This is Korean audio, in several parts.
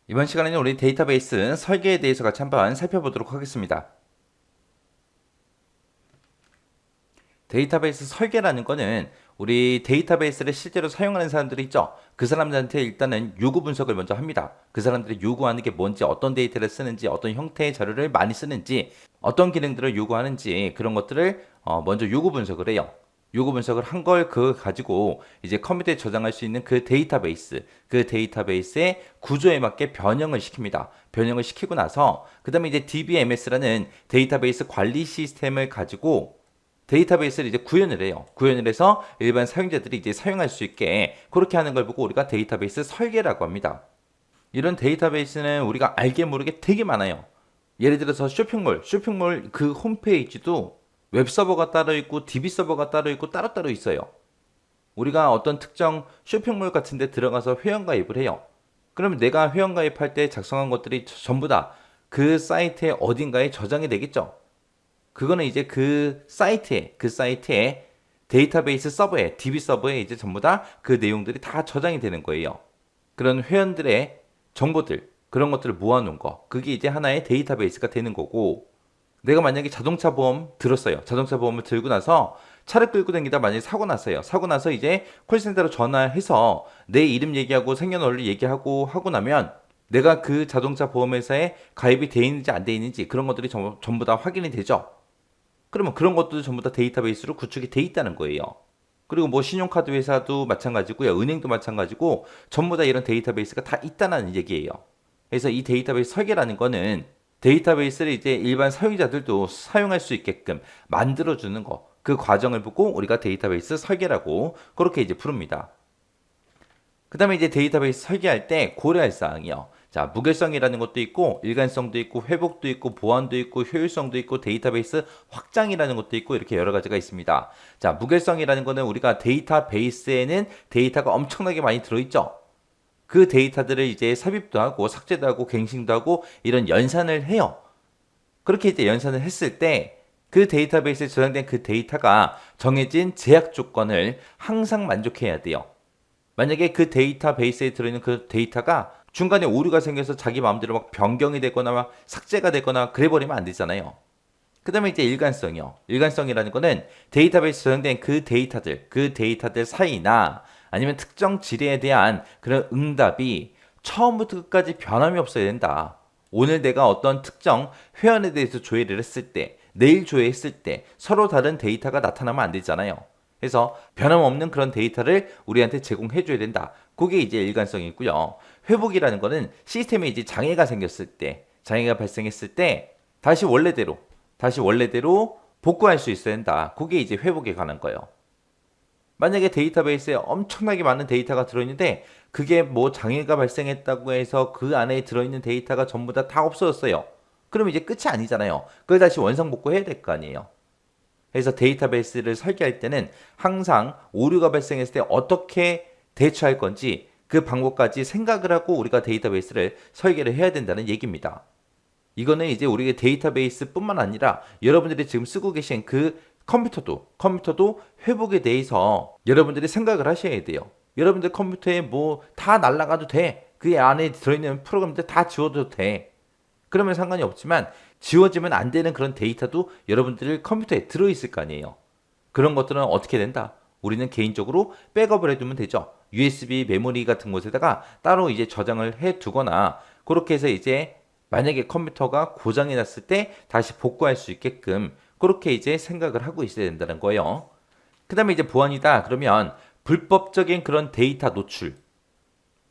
이번 시간에는 우리 데이터베이스 설계에 대해서 같이 한번 살펴보도록 하겠습니다. 데이터베이스 설계라는 거는 우리 데이터베이스를 실제로 사용하는 사람들이 있죠. 그 사람들한테 일단은 요구 분석을 먼저 합니다. 그 사람들이 요구하는 게 뭔지, 어떤 데이터를 쓰는지, 어떤 형태의 자료를 많이 쓰는지, 어떤 기능들을 요구하는지 그런 것들을 먼저 요구 분석을 해요. 요구 분석을 한 걸 가지고 이제 컴퓨터에 저장할 수 있는 그 데이터베이스의 구조에 맞게 변형을 시킵니다. 변형을 시키고 나서 그 다음에 이제 DBMS라는 데이터베이스 관리 시스템을 가지고 데이터베이스를 이제 구현을 해요. 구현을 해서 일반 사용자들이 이제 사용할 수 있게 그렇게 하는 걸 보고 우리가 데이터베이스 설계라고 합니다. 이런 데이터베이스는 우리가 알게 모르게 되게 많아요. 예를 들어서 쇼핑몰 그 홈페이지도 웹서버가 따로 있고 DB 서버가 따로 있고 따로따로 있어요. 우리가 어떤 특정 쇼핑몰 같은 데 들어가서 회원가입을 해요. 그러면 내가 회원가입할 때 작성한 것들이 전부 다 그 사이트의 어딘가에 저장이 되겠죠. 그거는 이제 그 사이트에 데이터베이스 서버에, DB 서버에 이제 전부 다 그 내용들이 다 저장이 되는 거예요. 그런 회원들의 정보들, 그런 것들을 모아놓은 거. 그게 이제 하나의 데이터베이스가 되는 거고, 내가 만약에 자동차 보험 들었어요. 자동차 보험을 들고 나서 차를 끌고 다니다 만약에 사고 났어요. 사고 나서 이제 콜센터로 전화해서 내 이름 얘기하고 생년월일 얘기하고 하고 나면 내가 그 자동차 보험회사에 가입이 돼 있는지 안 돼 있는지 그런 것들이 전부 다 확인이 되죠. 그러면 그런 것도 전부 다 데이터베이스로 구축이 돼 있다는 거예요. 그리고 뭐 신용카드 회사도 마찬가지고요. 은행도 마찬가지고 전부 다 이런 데이터베이스가 다 있다는 얘기예요. 그래서 이 데이터베이스 설계라는 거는 데이터베이스를 이제 일반 사용자들도 사용할 수 있게끔 만들어주는 거. 그 과정을 보고 우리가 데이터베이스 설계라고 그렇게 이제 부릅니다. 그 다음에 이제 데이터베이스 설계할 때 고려할 사항이요. 자, 무결성이라는 것도 있고, 일관성도 있고, 회복도 있고, 보안도 있고, 효율성도 있고, 데이터베이스 확장이라는 것도 있고, 이렇게 여러 가지가 있습니다. 자, 무결성이라는 거는 우리가 데이터베이스에는 데이터가 엄청나게 많이 들어있죠. 그 데이터들을 이제 삽입도 하고, 삭제도 하고, 갱신도 하고, 이런 연산을 해요. 그렇게 이제 연산을 했을 때, 그 데이터베이스에 저장된 그 데이터가 정해진 제약 조건을 항상 만족해야 돼요. 만약에 그 데이터베이스에 들어있는 그 데이터가 중간에 오류가 생겨서 자기 마음대로 막 변경이 되거나 막 삭제가 되거나 그래 버리면 안 되잖아요. 그 다음에 이제 일관성이요. 일관성이라는 거는 데이터베이스에 저장된 그 데이터들 사이나 아니면 특정 지뢰에 대한 그런 응답이 처음부터 끝까지 변함이 없어야 된다. 오늘 내가 어떤 특정 회원에 대해서 조회를 했을 때, 내일 조회했을 때 서로 다른 데이터가 나타나면 안 되잖아요. 그래서 변함없는 그런 데이터를 우리한테 제공해줘야 된다. 그게 이제 일관성이 있고요. 회복이라는 거는 시스템에 이제 장애가 생겼을 때, 장애가 발생했을 때 다시 원래대로 복구할 수 있어야 된다. 그게 이제 회복에 관한 거예요. 만약에 데이터베이스에 엄청나게 많은 데이터가 들어있는데 그게 뭐 장애가 발생했다고 해서 그 안에 들어있는 데이터가 전부 다 없어졌어요. 그럼 이제 끝이 아니잖아요. 그걸 다시 원상복구해야 될 거 아니에요. 그래서 데이터베이스를 설계할 때는 항상 오류가 발생했을 때 어떻게 대처할 건지 그 방법까지 생각을 하고 우리가 데이터베이스를 설계를 해야 된다는 얘기입니다. 이거는 이제 우리의 데이터베이스뿐만 아니라 여러분들이 지금 쓰고 계신 그 컴퓨터도 회복에 대해서 여러분들이 생각을 하셔야 돼요. 여러분들 컴퓨터에 뭐 다 날라가도 돼. 그 안에 들어있는 프로그램들 다 지워도 돼. 그러면 상관이 없지만 지워지면 안 되는 그런 데이터도 여러분들 컴퓨터에 들어있을 거 아니에요. 그런 것들은 어떻게 된다? 우리는 개인적으로 백업을 해두면 되죠. USB 메모리 같은 곳에다가 따로 이제 저장을 해두거나 그렇게 해서 이제 만약에 컴퓨터가 고장이 났을 때 다시 복구할 수 있게끔 그렇게 이제 생각을 하고 있어야 된다는 거예요. 그 다음에 이제 보안이다. 그러면 불법적인 그런 데이터 노출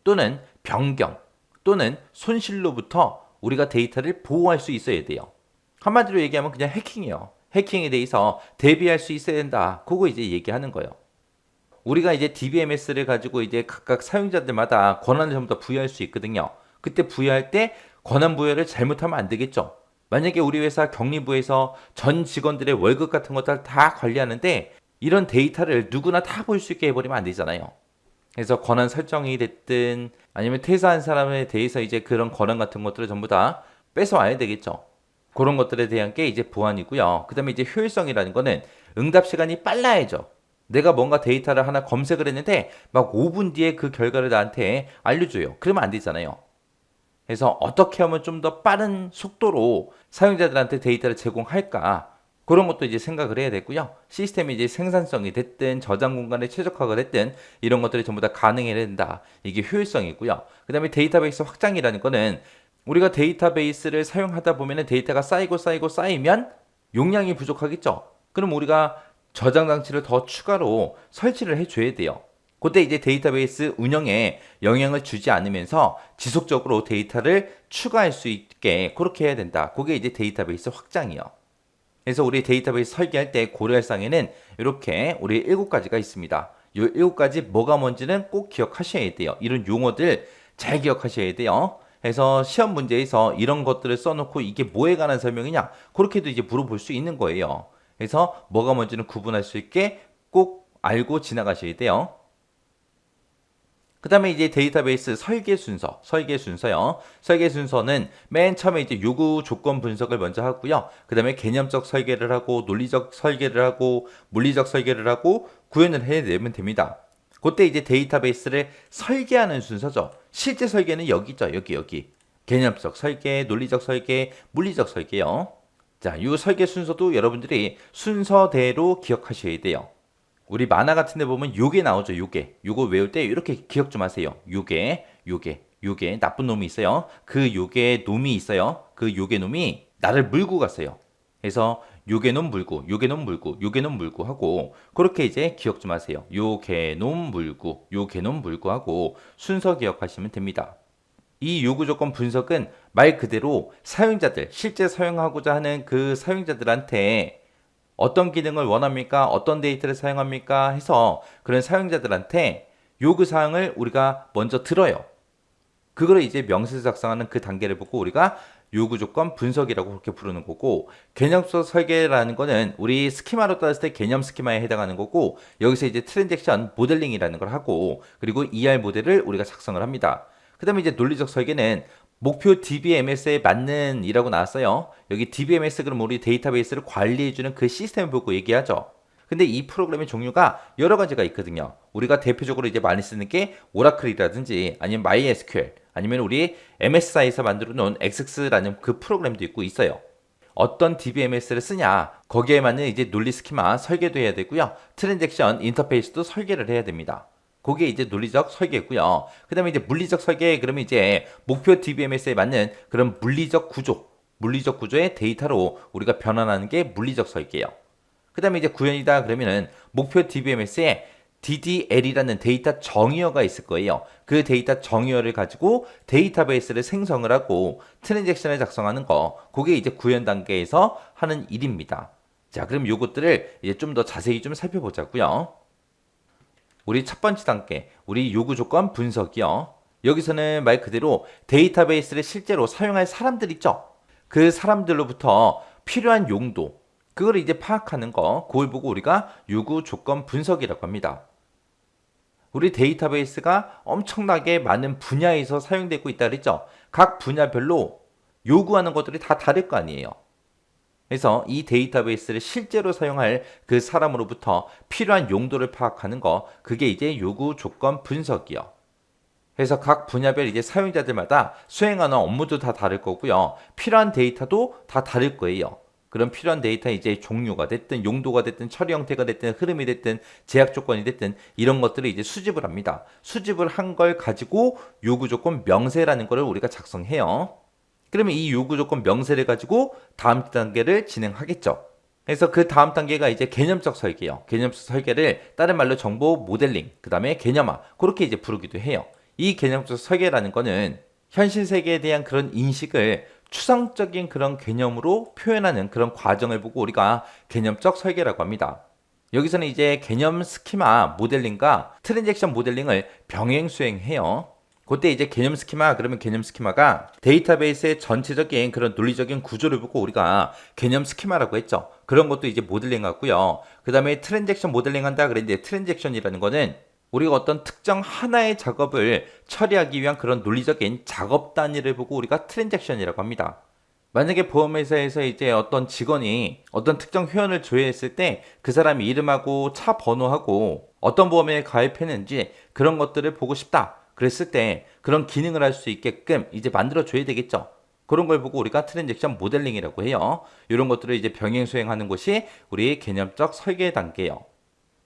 또는 변경 또는 손실로부터 우리가 데이터를 보호할 수 있어야 돼요. 한마디로 얘기하면 그냥 해킹이에요. 해킹에 대해서 대비할 수 있어야 된다. 그거 이제 얘기하는 거예요. 우리가 이제 DBMS를 가지고 이제 각각 사용자들마다 권한을 전부 다 부여할 수 있거든요. 그때 부여할 때 권한 부여를 잘못하면 안 되겠죠. 만약에 우리 회사 격리부에서 전 직원들의 월급 같은 것들 다 관리하는데 이런 데이터를 누구나 다 볼 수 있게 해버리면 안 되잖아요. 그래서 권한 설정이 됐든 아니면 퇴사한 사람에 대해서 이제 그런 권한 같은 것들을 전부 다 뺏어와야 되겠죠. 그런 것들에 대한 게 이제 보안이고요. 그 다음에 이제 효율성이라는 거는 응답 시간이 빨라야죠. 내가 뭔가 데이터를 하나 검색을 했는데 막 5분 뒤에 그 결과를 나한테 알려줘요. 그러면 안 되잖아요. 그래서 어떻게 하면 좀 더 빠른 속도로 사용자들한테 데이터를 제공할까? 그런 것도 이제 생각을 해야 되고요. 시스템이 이제 생산성이 됐든 저장 공간에 최적화가 됐든 이런 것들이 전부 다 가능해야 된다. 이게 효율성이고요. 그 다음에 데이터베이스 확장이라는 거는 우리가 데이터베이스를 사용하다 보면 데이터가 쌓이면 용량이 부족하겠죠. 그럼 우리가 저장 장치를 더 추가로 설치를 해줘야 돼요. 그때 이제 데이터베이스 운영에 영향을 주지 않으면서 지속적으로 데이터를 추가할 수 있게 그렇게 해야 된다. 그게 이제 데이터베이스 확장이요. 그래서 우리 데이터베이스 설계할 때 고려할 사항에는 이렇게 우리 7가지가 있습니다. 이 7가지 뭐가 뭔지는 꼭 기억하셔야 돼요. 이런 용어들 잘 기억하셔야 돼요. 그래서 시험 문제에서 이런 것들을 써놓고 이게 뭐에 관한 설명이냐 그렇게도 이제 물어볼 수 있는 거예요. 그래서 뭐가 뭔지는 구분할 수 있게 꼭 알고 지나가셔야 돼요. 그 다음에 이제 데이터베이스 설계 순서요. 설계 순서는 맨 처음에 이제 요구 조건 분석을 먼저 하고요. 그 다음에 개념적 설계를 하고, 논리적 설계를 하고, 물리적 설계를 하고, 구현을 해내면 됩니다. 그때 이제 데이터베이스를 설계하는 순서죠. 실제 설계는 여기 있죠. 여기. 개념적 설계, 논리적 설계, 물리적 설계요. 자, 이 설계 순서도 여러분들이 순서대로 기억하셔야 돼요. 우리 만화 같은 데 보면 요게 나오죠. 요거 외울 때 이렇게 기억 좀 하세요. 요게 나쁜 놈이 있어요. 그 요게 놈이 있어요. 그 요게 놈이 나를 물고 갔어요. 그래서 요게 놈 물고 하고 그렇게 이제 기억 좀 하세요. 요게 놈 물고 하고 순서 기억하시면 됩니다. 이 요구 조건 분석은 말 그대로 사용자들, 실제 사용하고자 하는 그 사용자들한테 어떤 기능을 원합니까? 어떤 데이터를 사용합니까? 해서 그런 사용자들한테 요구사항을 우리가 먼저 들어요. 그거를 이제 명세서 작성하는 그 단계를 보고 우리가 요구조건 분석이라고 그렇게 부르는 거고, 개념적 설계라는 거는 우리 스키마로 따졌을 때 개념 스키마에 해당하는 거고, 여기서 이제 트랜잭션 모델링이라는 걸 하고, 그리고 ER 모델을 우리가 작성을 합니다. 그 다음에 이제 논리적 설계는 목표 DBMS에 맞는 이라고 나왔어요. 여기 DBMS 그럼 우리 데이터베이스를 관리해주는 그 시스템을 보고 얘기하죠. 근데 이 프로그램의 종류가 여러 가지가 있거든요. 우리가 대표적으로 이제 많이 쓰는 게 오라클이라든지 아니면 MySQL 아니면 우리 MSI에서 만들어 놓은 XX라는 그 프로그램도 있고 있어요. 어떤 DBMS를 쓰냐 거기에 맞는 이제 논리 스키마 설계도 해야 되고요. 트랜잭션 인터페이스도 설계를 해야 됩니다. 그게 이제 논리적 설계고요. 그 다음에 이제 물리적 설계, 그러면 이제 목표 DBMS에 맞는 그런 물리적 구조의 데이터로 우리가 변환하는 게 물리적 설계예요. 그 다음에 이제 구현이다 그러면은 목표 DBMS에 DDL이라는 데이터 정의어가 있을 거예요. 그 데이터 정의어를 가지고 데이터베이스를 생성을 하고 트랜잭션을 작성하는 거, 그게 이제 구현 단계에서 하는 일입니다. 자, 그럼 요것들을 이제 좀 더 자세히 좀 살펴보자고요. 우리 첫 번째 단계, 우리 요구 조건 분석이요. 여기서는 말 그대로 데이터베이스를 실제로 사용할 사람들 있죠? 그 사람들로부터 필요한 용도, 그걸 이제 파악하는 거, 그걸 보고 우리가 요구 조건 분석이라고 합니다. 우리 데이터베이스가 엄청나게 많은 분야에서 사용되고 있다 그랬죠? 각 분야별로 요구하는 것들이 다 다를 거 아니에요. 그래서 이 데이터베이스를 실제로 사용할 그 사람으로부터 필요한 용도를 파악하는 거, 그게 이제 요구 조건 분석이요. 그래서 각 분야별 이제 사용자들마다 수행하는 업무도 다 다를 거고요. 필요한 데이터도 다 다를 거예요. 그런 필요한 데이터 이제 종류가 됐든 용도가 됐든 처리 형태가 됐든 흐름이 됐든 제약 조건이 됐든 이런 것들을 이제 수집을 합니다. 수집을 한 걸 가지고 요구 조건 명세라는 거를 우리가 작성해요. 그러면 이 요구 조건 명세를 가지고 다음 단계를 진행하겠죠. 그래서 그 다음 단계가 이제 개념적 설계예요. 개념적 설계를 다른 말로 정보 모델링, 그 다음에 개념화, 그렇게 이제 부르기도 해요. 이 개념적 설계라는 거는 현실 세계에 대한 그런 인식을 추상적인 그런 개념으로 표현하는 그런 과정을 보고 우리가 개념적 설계라고 합니다. 여기서는 이제 개념 스키마 모델링과 트랜잭션 모델링을 병행 수행해요. 그때 이제 개념 스키마, 그러면 개념 스키마가 데이터베이스의 전체적인 그런 논리적인 구조를 보고 우리가 개념 스키마라고 했죠. 그런 것도 이제 모델링 하고요. 그 다음에 트랜잭션 모델링 한다 그랬는데 트랜잭션이라는 거는 우리가 어떤 특정 하나의 작업을 처리하기 위한 그런 논리적인 작업 단위를 보고 우리가 트랜잭션이라고 합니다. 만약에 보험회사에서 이제 어떤 직원이 어떤 특정 회원을 조회했을 때 그 사람이 이름하고 차 번호하고 어떤 보험에 가입했는지 그런 것들을 보고 싶다. 그랬을 때 그런 기능을 할 수 있게끔 이제 만들어줘야 되겠죠. 그런 걸 보고 우리가 트랜잭션 모델링이라고 해요. 이런 것들을 이제 병행 수행하는 것이 우리의 개념적 설계 단계예요.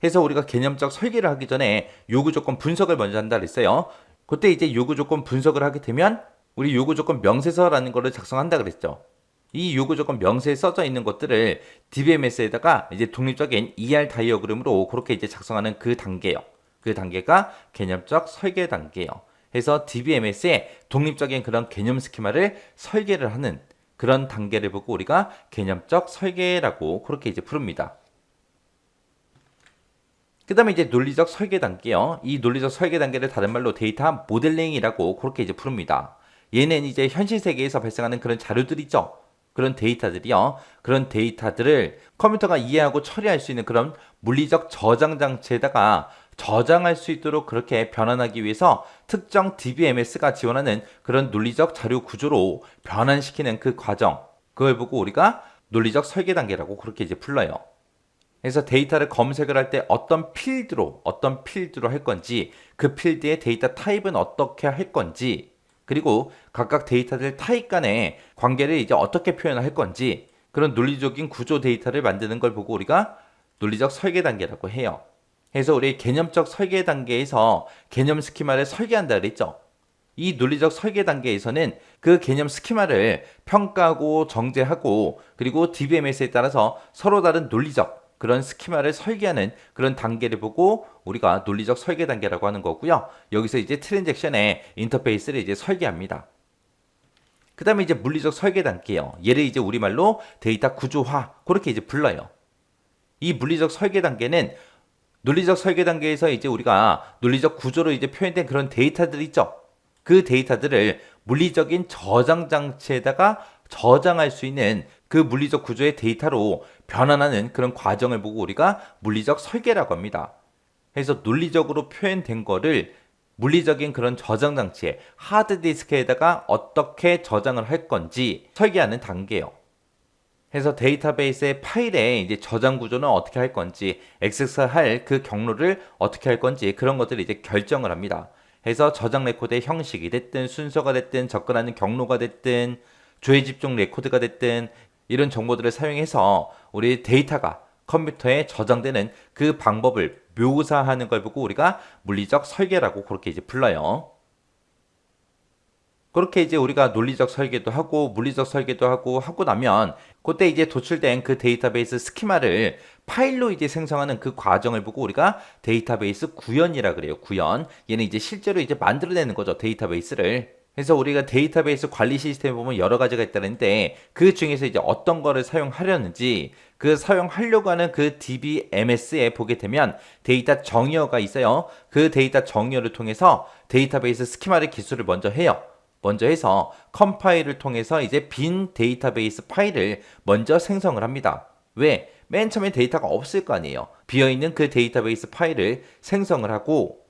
해서 우리가 개념적 설계를 하기 전에 요구 조건 분석을 먼저 한다 그랬어요. 그때 이제 요구 조건 분석을 하게 되면 우리 요구 조건 명세서라는 거를 작성한다 그랬죠. 이 요구 조건 명세에 써져 있는 것들을 DBMS에다가 이제 독립적인 ER 다이어그램으로 그렇게 이제 작성하는 그 단계요. 그 단계가 개념적 설계 단계예요. 해서 DBMS의 독립적인 그런 개념 스키마를 설계를 하는 그런 단계를 보고 우리가 개념적 설계라고 그렇게 이제 부릅니다. 그 다음에 이제 논리적 설계 단계요. 이 논리적 설계 단계를 다른 말로 데이터 모델링이라고 그렇게 이제 부릅니다. 얘는 이제 현실 세계에서 발생하는 그런 자료들 있죠. 그런 데이터들이요. 그런 데이터들을 컴퓨터가 이해하고 처리할 수 있는 그런 물리적 저장 장치에다가 저장할 수 있도록 그렇게 변환하기 위해서 특정 DBMS가 지원하는 그런 논리적 자료 구조로 변환시키는 그 과정. 그걸 보고 우리가 논리적 설계 단계라고 그렇게 이제 불러요. 그래서 데이터를 검색을 할 때 어떤 필드로 할 건지, 그 필드의 데이터 타입은 어떻게 할 건지, 그리고 각각 데이터들 타입 간의 관계를 이제 어떻게 표현을 할 건지, 그런 논리적인 구조 데이터를 만드는 걸 보고 우리가 논리적 설계 단계라고 해요. 그래서 우리 개념적 설계 단계에서 개념 스키마를 설계한다 그랬죠. 이 논리적 설계 단계에서는 그 개념 스키마를 평가하고 정제하고 그리고 DBMS에 따라서 서로 다른 논리적 그런 스키마를 설계하는 그런 단계를 보고 우리가 논리적 설계 단계라고 하는 거고요. 여기서 이제 트랜잭션의 인터페이스를 이제 설계합니다. 그 다음에 이제 물리적 설계 단계요. 얘를 이제 우리말로 데이터 구조화 그렇게 이제 불러요. 이 물리적 설계 단계는 논리적 설계 단계에서 이제 우리가 논리적 구조로 이제 표현된 그런 데이터들 있죠. 그 데이터들을 물리적인 저장 장치에다가 저장할 수 있는 그 물리적 구조의 데이터로 변환하는 그런 과정을 보고 우리가 물리적 설계라고 합니다. 그래서 논리적으로 표현된 거를 물리적인 그런 저장 장치에 하드디스크에다가 어떻게 저장을 할 건지 설계하는 단계예요. 그래서 데이터베이스의 파일에 이제 저장 구조는 어떻게 할 건지, 액세스할 그 경로를 어떻게 할 건지 그런 것들을 이제 결정을 합니다. 해서 저장 레코드의 형식이 됐든 순서가 됐든 접근하는 경로가 됐든 조회 집중 레코드가 됐든 이런 정보들을 사용해서 우리 데이터가 컴퓨터에 저장되는 그 방법을 묘사하는 걸 보고 우리가 물리적 설계라고 그렇게 이제 불러요. 그렇게 이제 우리가 논리적 설계도 하고 물리적 설계도 하고 나면 그때 이제 도출된 그 데이터베이스 스키마를 파일로 이제 생성하는 그 과정을 보고 우리가 데이터베이스 구현이라 그래요. 구현. 얘는 이제 실제로 이제 만들어내는 거죠. 데이터베이스를. 그래서 우리가 데이터베이스 관리 시스템에 보면 여러 가지가 있다는데 그 중에서 이제 어떤 거를 사용하려는지 그 사용하려고 하는 그 DBMS에 보게 되면 데이터 정의어가 있어요. 그 데이터 정의어를 통해서 데이터베이스 스키마를 기술을 먼저 해요. 먼저 해서 컴파일을 통해서 이제 빈 데이터베이스 파일을 먼저 생성을 합니다. 왜? 맨 처음에 데이터가 없을 거 아니에요. 비어있는 그 데이터베이스 파일을 생성을 하고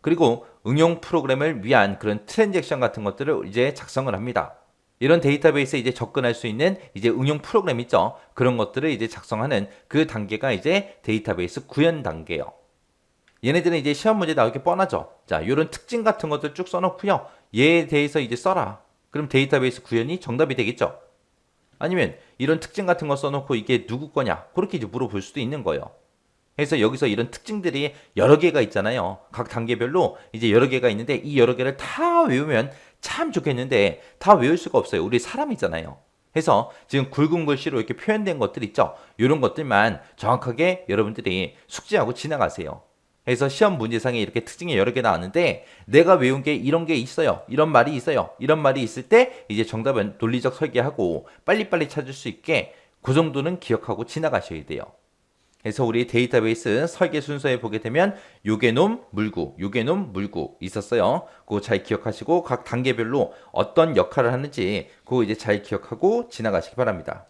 그리고 응용 프로그램을 위한 그런 트랜잭션 같은 것들을 이제 작성을 합니다. 이런 데이터베이스에 이제 접근할 수 있는 이제 응용 프로그램 있죠. 그런 것들을 이제 작성하는 그 단계가 이제 데이터베이스 구현 단계예요. 얘네들은 이제 시험 문제 나오기 뻔하죠. 자, 요런 특징 같은 것들 쭉 써놓고요. 얘에 대해서 이제 써라. 그럼 데이터베이스 구현이 정답이 되겠죠. 아니면 이런 특징 같은 거 써놓고 이게 누구 거냐? 그렇게 이제 물어볼 수도 있는 거예요. 그래서 여기서 이런 특징들이 여러 개가 있잖아요. 각 단계별로 이제 여러 개가 있는데 이 여러 개를 다 외우면 참 좋겠는데 다 외울 수가 없어요. 우리 사람이잖아요. 그래서 지금 굵은 글씨로 이렇게 표현된 것들 있죠. 이런 것들만 정확하게 여러분들이 숙지하고 지나가세요. 그래서 시험 문제상에 이렇게 특징이 여러 개 나왔는데 내가 외운 게 이런 게 있어요. 이런 말이 있어요. 이런 말이 있을 때 이제 정답은 논리적 설계하고 빨리빨리 찾을 수 있게 그 정도는 기억하고 지나가셔야 돼요. 그래서 우리 데이터베이스 설계 순서에 보게 되면 요게놈, 물구, 요게놈, 물구 있었어요. 그거 잘 기억하시고 각 단계별로 어떤 역할을 하는지 그거 이제 잘 기억하고 지나가시기 바랍니다.